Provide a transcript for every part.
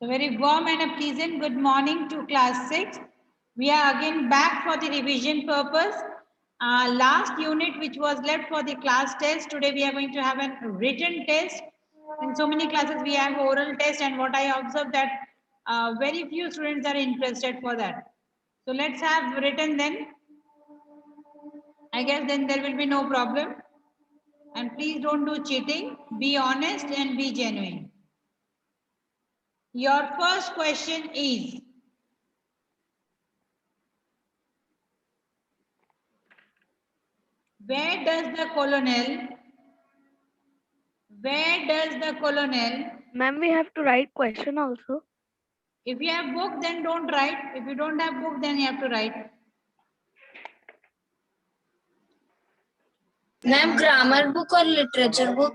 So very warm and a pleasant good morning to class 6. We are again back for the revision purpose. Last unit which was left for the class test, today we are going to have a written test. In so many classes we have oral test, and what I observed that very few students are interested for that. So let's have written then. I guess then there will be no problem. And please don't do cheating. Be honest and be genuine. Your first question is, where does the colonel, Ma'am, we have to write question also. if you have book then don't write, if you don't have book then you have to write. Ma'am grammar book और literature book.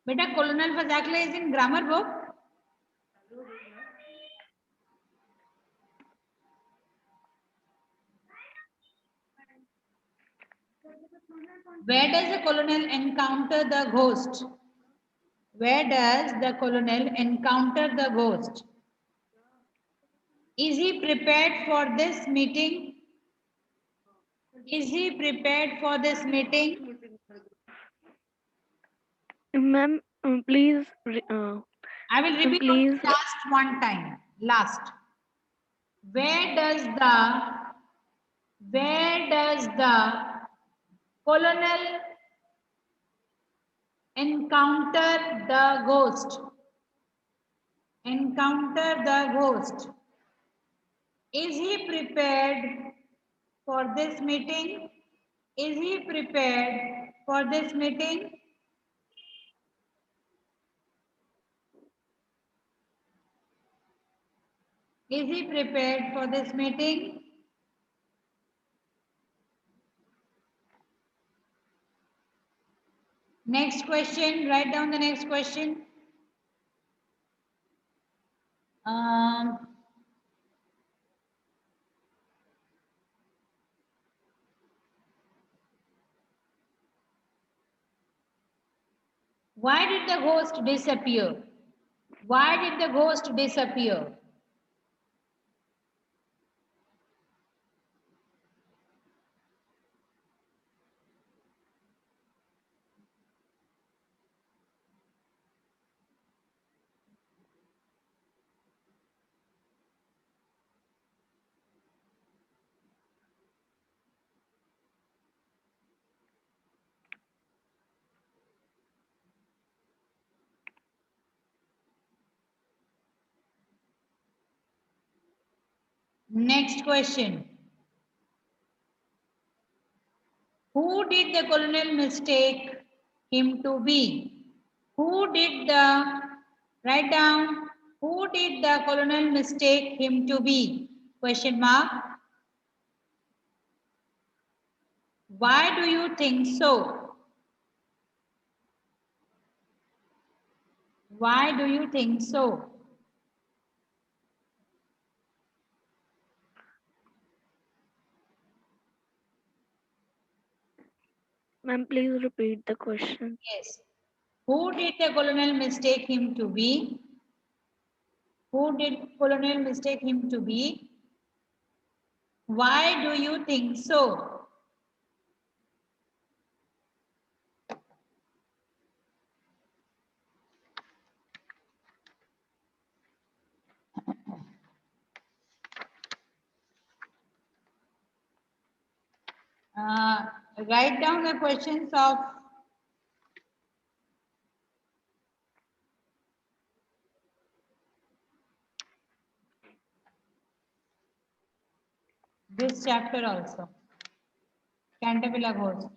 Beta, colonel Fazakla is in grammar book. Where does the colonel encounter the ghost? Where does the colonel encounter the ghost? Is he prepared for this meeting? Is he prepared for this meeting? Ma'am, please. I will repeat Please. last one time. Last. Where does the colonel encounter the ghost? Encounter the ghost. Is he prepared for this meeting? Is he prepared for this meeting? Is he prepared for this meeting? Next question, write down the next question. Why did the ghost disappear? Why did the ghost disappear? Next question. Who did the colonel mistake him to be? Who did the, write down, who did the colonel mistake him to be? Question mark. Why do you think so? Why do you think so? Ma'am, please repeat the question. Yes. Who did the colonel mistake him to be? Who did colonel mistake him to be? Why do you think so? Write down the questions of this chapter also. Canterville Ghost.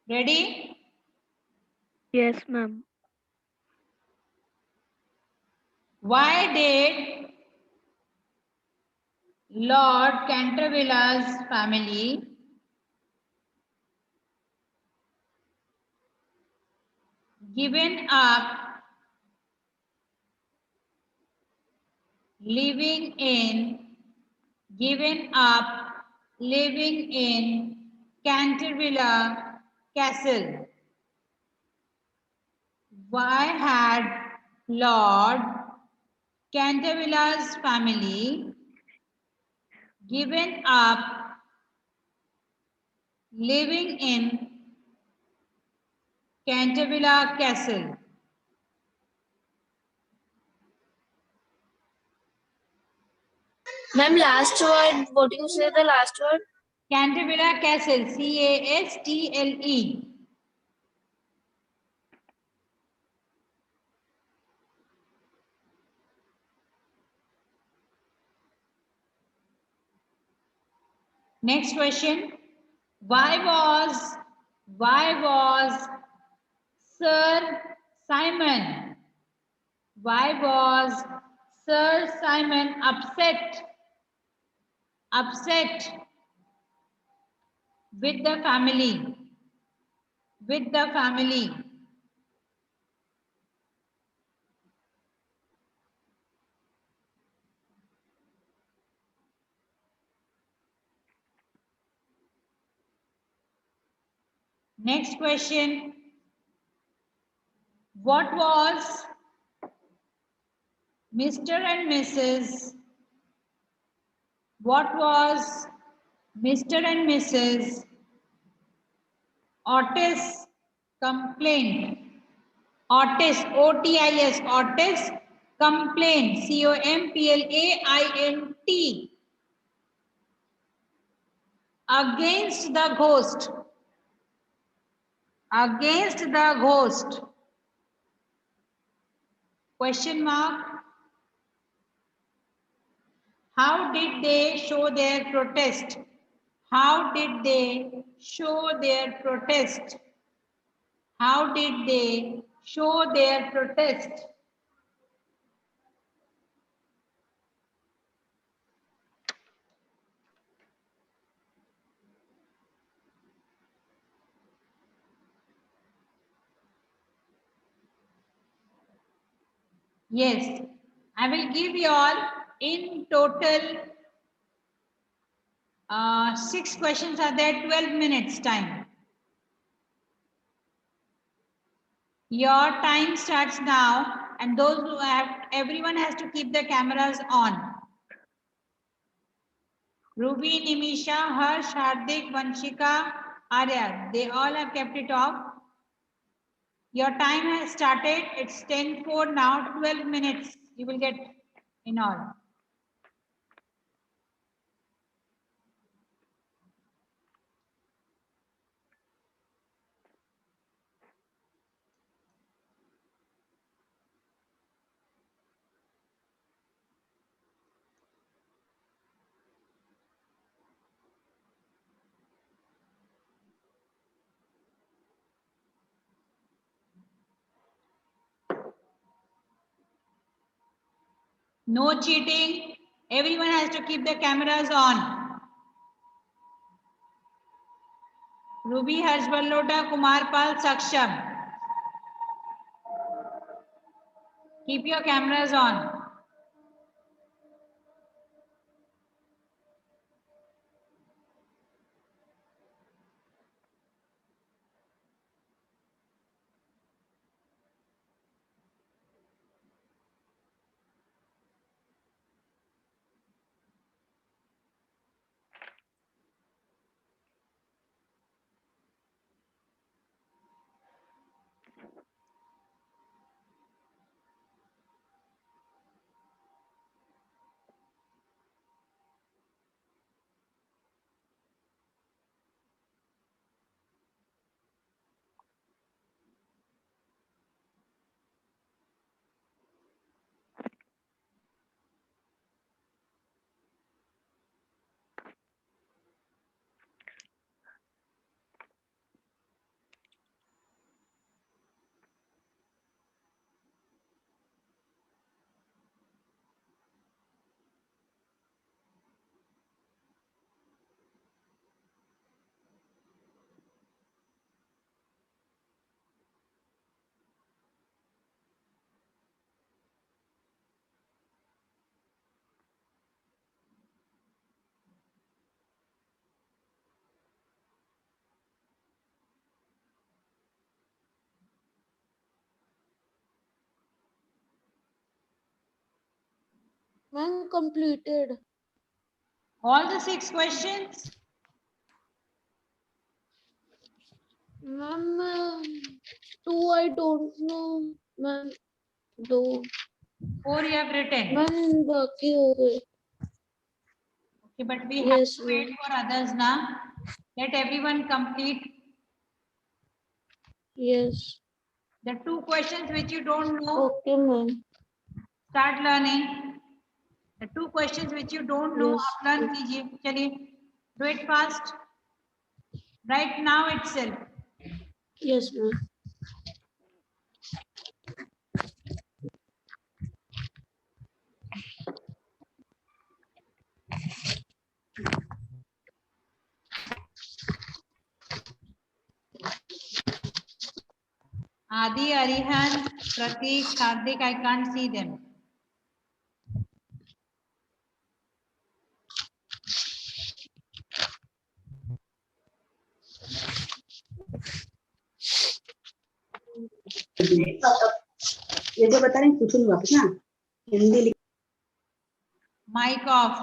Ready? Yes, ma'am. Why did Lord Cantervilla's family given up living in Canterville Castle? Why had Lord Canterville's family given up living in Canterville Castle? Ma'am, last word. What do you say? The last word. Canterville Castle, Castle. Next question. Why was Sir Simon? Why was Sir Simon upset with the family? With the family. Next question. What was Mr. and Mrs. What was Mr. and Mrs. Otis complaint? Otis, O-T-I-S, Otis complaint, C-O-M-P-L-A-I-N-T, against the ghost. Against the ghost. Question mark. How did they show their protest? How did they show their protest? How did they show their protest? Yes, I will give you all in total 6 questions are there, 12 minutes time. Your time starts now, and those who have, everyone has to keep the cameras on. Ruby, Nimisha, Harsh, Hardik, Vanshika, Arya, they all have kept it off. Your time has started. It's 10:04 now, 12 minutes you will get in all. No cheating. Everyone has to keep the cameras on. Ruby, Harsh Ballota, Kumar Pal, Saksham. Keep your cameras on. Ma'am, completed. All the 6 questions? Ma'am, two I don't know. Ma'am, दो. 4 you have written. Ma'am, बाकी हो गए. Okay, but we have Yes, to wait ma'am. for others now. Let everyone complete Yes. the 2 questions which you don't know. Okay, ma'am. Start learning. The 2 questions which you don't know, Yes. आप learn कीजिए. चलिए, do it fast. Right now itself. Yes, ma'am. Adi, Arihant, Pratik, Hardik, I can't see them. ये जो बता रहे हैं पूछूंगी वापस ना हिंदी लिख Mic off.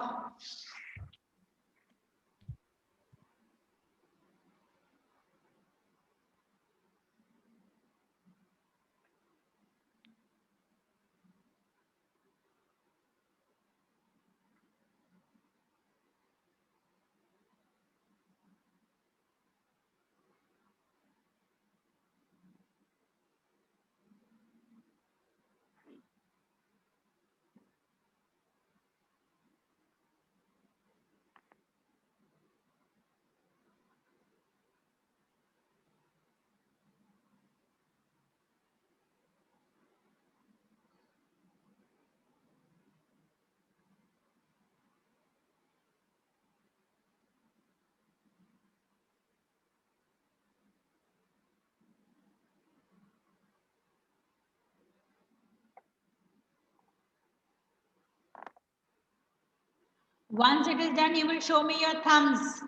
Once it is done, you will show me your thumbs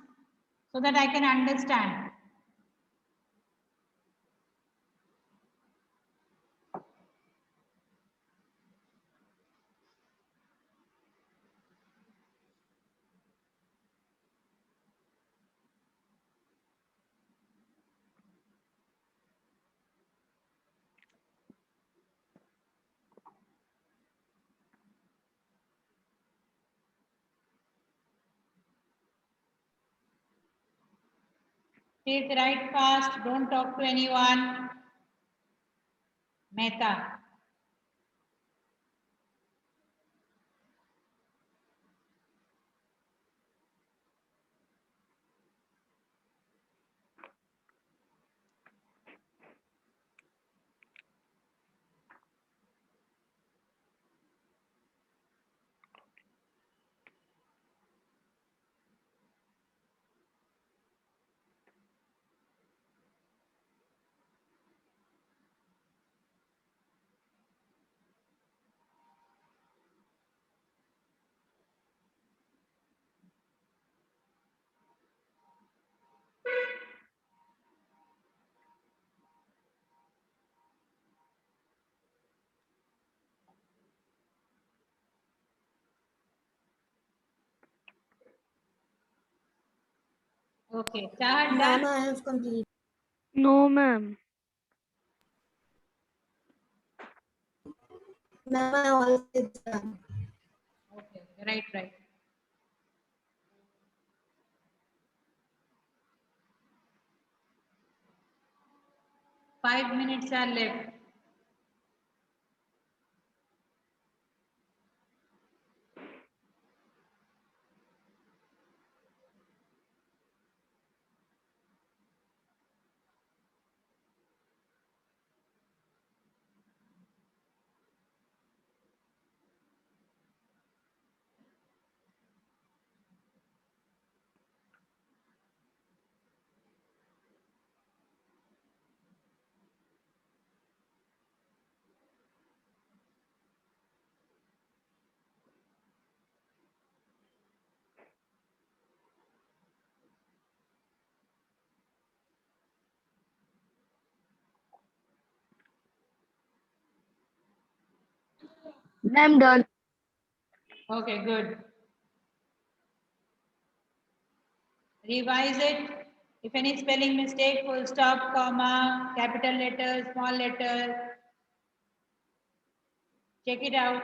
so that I can understand. Please write fast. Don't talk to anyone. Mehta. Okay. Chahat done? I have completed. No, ma'am. Ma'am, I always done. Okay. Right, right. Five minutes are left. Ma'am, done. Okay, good. Revise it. If any spelling mistake, full stop, comma, capital letter, small letter, check it out.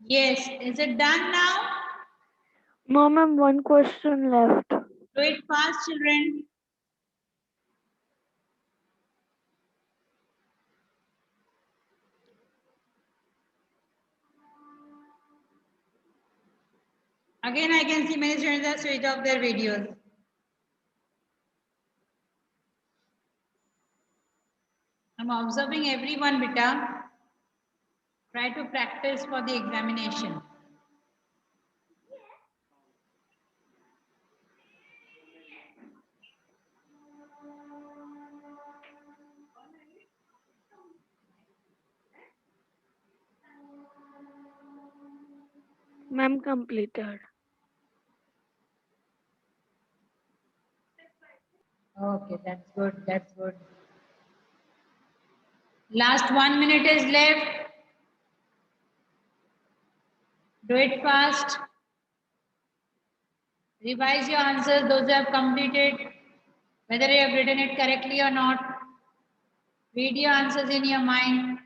Yes, is it done now? No, ma'am, one question left. Do it fast, children. Again, I can see many students have switched off their videos. I'm observing everyone, beta. Try to practice for the examination. Ma'am, completed. Okay, that's good. That's good. Last 1 minute is left. Do it fast. Revise your answers, those who have completed, whether you have written it correctly or not. Read your answers in your mind.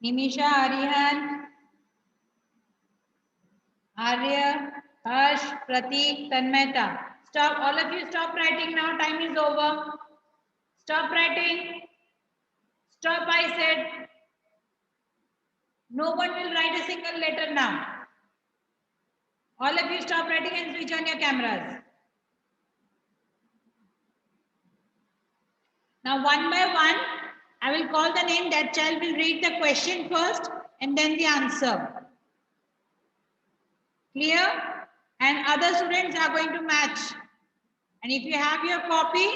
Nimisha, Arihan, Arya, Harsh, Pratik, Tanmeta. Stop, all of you stop writing now, time is over. Stop writing. Stop, I said. No one will write a single letter now. All of you stop writing and switch on your cameras. Now, one by one, I will call the name. That child will read the question first and then the answer. Clear? And other students are going to match. And if you have your copy,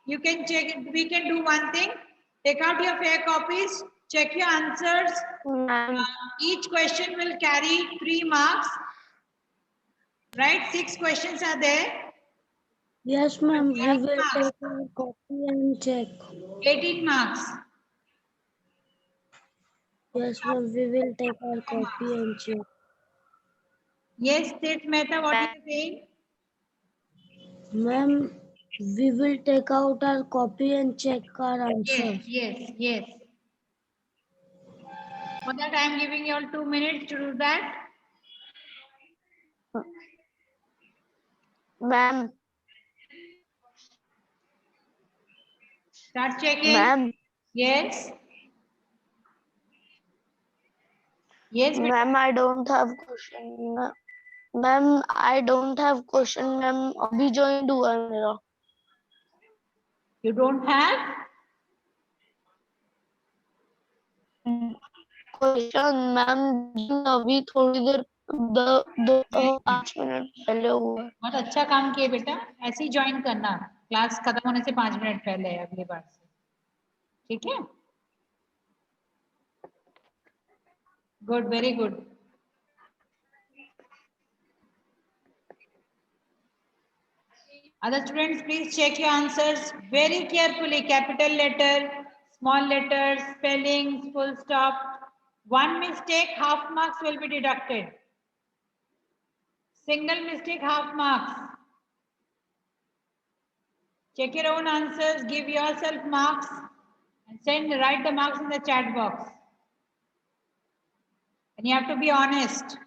you can check it. We can do one thing. Take out your fair copies, check your answers. Ma'am, Each question will carry 3 marks. Right? 6 questions are there. Yes, ma'am. We will Marks. take our copy and check. 18 marks. Yes, ma'am. We will take our copy and check. Yes, Tit Mehta, what are you saying? Ma'am, We will take out our copy and check our answers. Yes. For that, I am giving you all 2 minutes to do that. Ma'am, Start checking. ma'am, Yes. Yes. ma'am, I don't have question. Ma'am I don't have question ma'am अभी join हुआ है मेरा You don't have? Question ma'am अभी थोड़ी देर 5 minute पहले हुआ है बहुत अच्छा काम किए बेटा, ऐसे ही ज्वाइन करना, क्लास खत्म होने से 5 मिनट पहले अगली बार से, ठीक है? Good, very good. Other students, please check your answers very carefully. Capital letter, small letters, spellings, full stop. One mistake, half marks will be deducted. Single mistake, half marks. Check your own answers, give yourself marks, and write the marks in the chat box. And you have to be honest.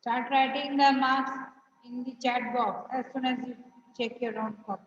Start writing the marks in the chat box as soon as you check your own copy.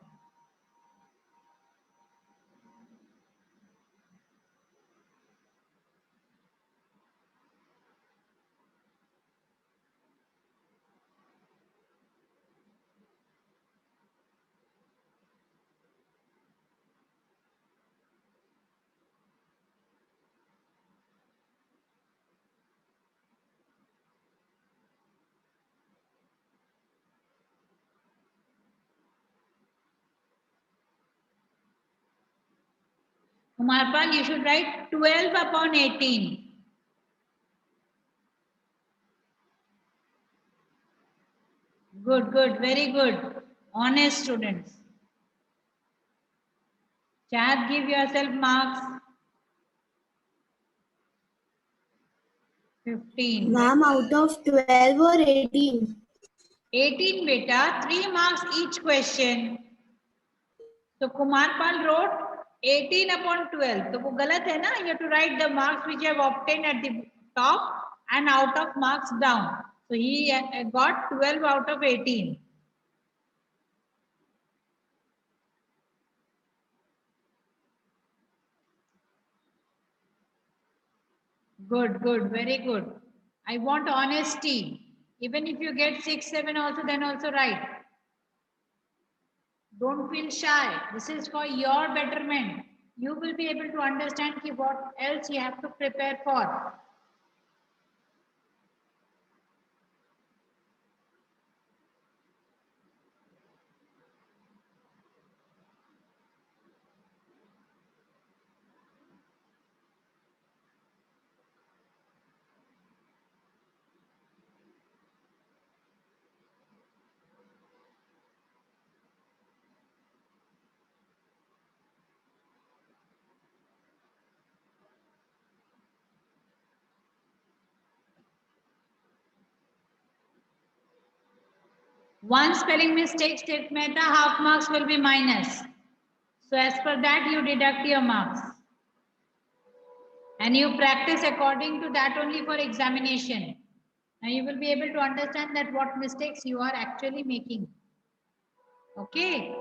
Umarpal, you should write 12 upon 18. Good, very good. Honest students. Chad, give yourself marks. 15. Ma'am, out of 12 or 18? 18 beta, 3 marks each question. So Kumarpal wrote 18 upon 12. So वो गलत है ना? You have to write the marks which you have obtained at the top and out of marks down. So he got 12 out of 18. Good, very good. I want honesty. Even if you get 6, 7 also, then also write. Don't feel shy. This is for your betterment. You will be able to understand what else you have to prepare for. One spelling mistake, state meta, half marks will be minus. So as per that, you deduct your marks. And you practice according to that only for examination. Now you will be able to understand that what mistakes you are actually making. Okay.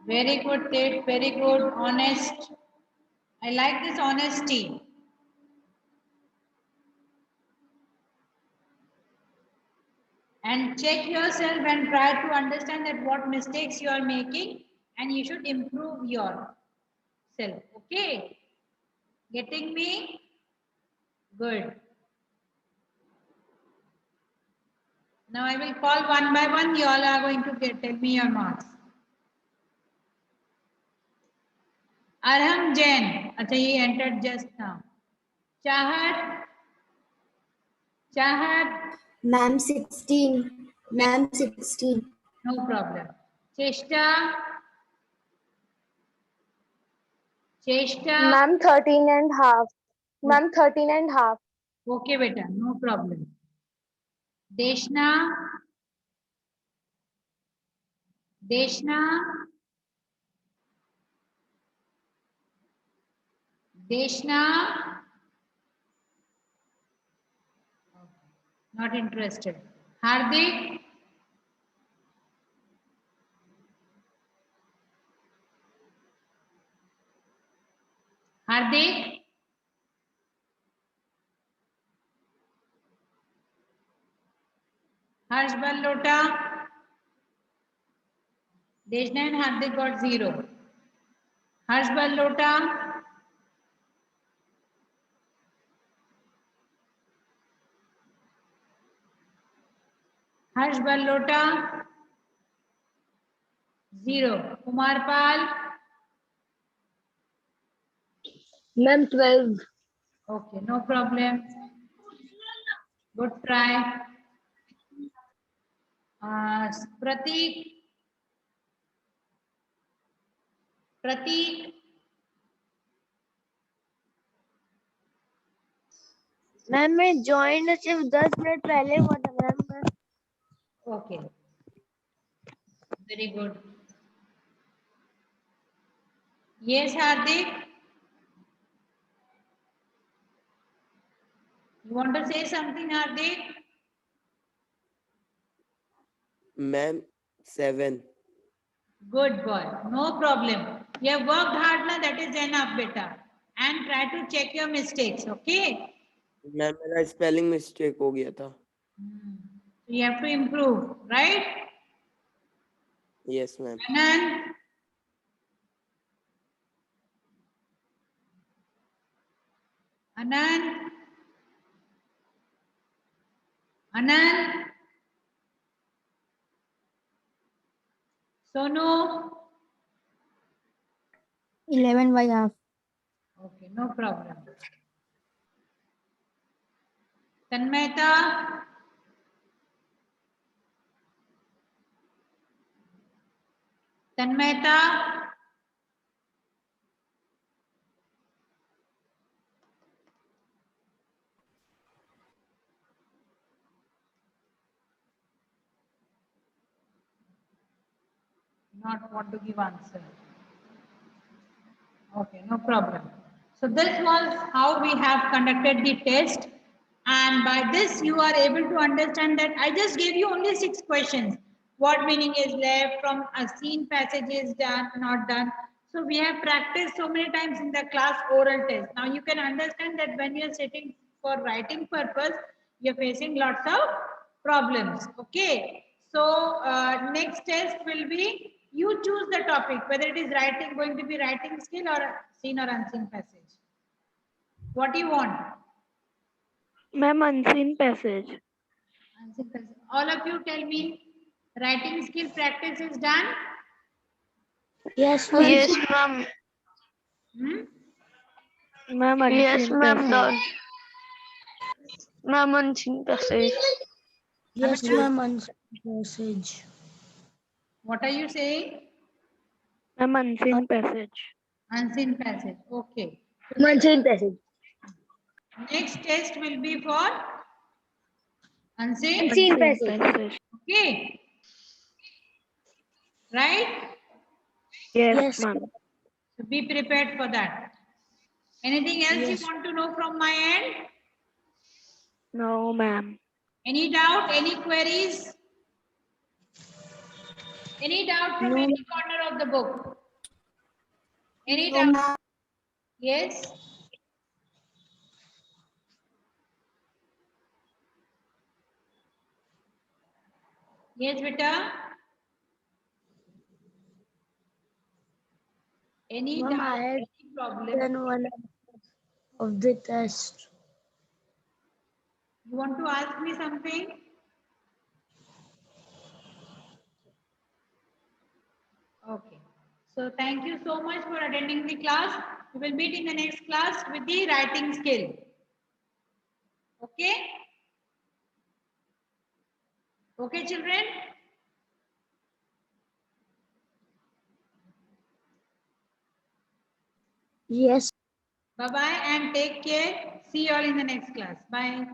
Very good, Ted. Very good. Honest. I like this honesty. And check yourself and try to understand that what mistakes you are making and you should improve yourself. Okay? Getting me? Good. Now I will call one by one. You all are going to tell me your marks. Arham Jain. Acha, he entered just now. Chahat. Chahat. Ma'am 16. Ma'am 16. No problem. Cheshta. Cheshta. Ma'am, 13 and half. Ma'am, 13 and half. Okay, beta. No problem. Deshna. Deshna. Deshna. Not interested. Hardik. Hardik. Harsh Ballota. Deshna and Hardik got 0. Harsh Ballota. Harsh Ballota. 0. Kumar Pal. Ma'am, 12. Okay, no problem. Good try. Prateek. Prateek. Ma'am मैं join सिर्फ 10 minute पहले हुआ था ma'am. Okay. Very good. Yes, Hardik. You want to say something, Hardik? Ma'am, 7. Good boy. No problem. You have worked hard now. That is enough, beta. And try to check your mistakes. Okay. Ma'am मेरा spelling mistake हो गया था. So you have to improve, right? Yes, ma'am. Anand. Anand. Anand. Sonu. 11 by half. Okay, no problem. Tanmeta. Tanmeta. Not want to give answer. Okay, no problem. So this was how we have conducted the test. And by this, you are able to understand that I just gave you only 6 questions. What meaning is left from a seen passage is done, not done. So we have practiced so many times in the class oral test. Now you can understand that when you're sitting for writing purpose, you're facing lots of problems. Okay. So next test will be you choose the topic, whether it is writing, going to be writing skill or seen or unseen passage. What do you want? Ma'am unseen passage. Unseen passage. All of you tell me, writing skill practice is done? Yes, ma'am. Yes ma'am. Ma'am unseen Yes, ma'am, passage. done. Ma'am unseen passage. Yes, ma'am. Unseen passage. What are you saying? Ma'am unseen passage. Unseen passage. Okay. Unseen passage. Next test will be for unseen. Unseen passage. Passage. Okay. Right? Yes, Yes. ma'am. So be prepared for that. Anything else Yes. you want to know from my end? No, ma'am. Any doubt? Any queries? Any doubt from No. any corner of the book? Any No, doubt? ma'am. Yes? Yes, beta? Any Ma'am, doubt, I had any problem? done one of the test. You want to ask me something? Okay. So thank you so much for attending the class. We will meet in the next class with the writing skill. Okay? Okay, children? Yes. Bye-bye and take care. See you all in the next class. Bye.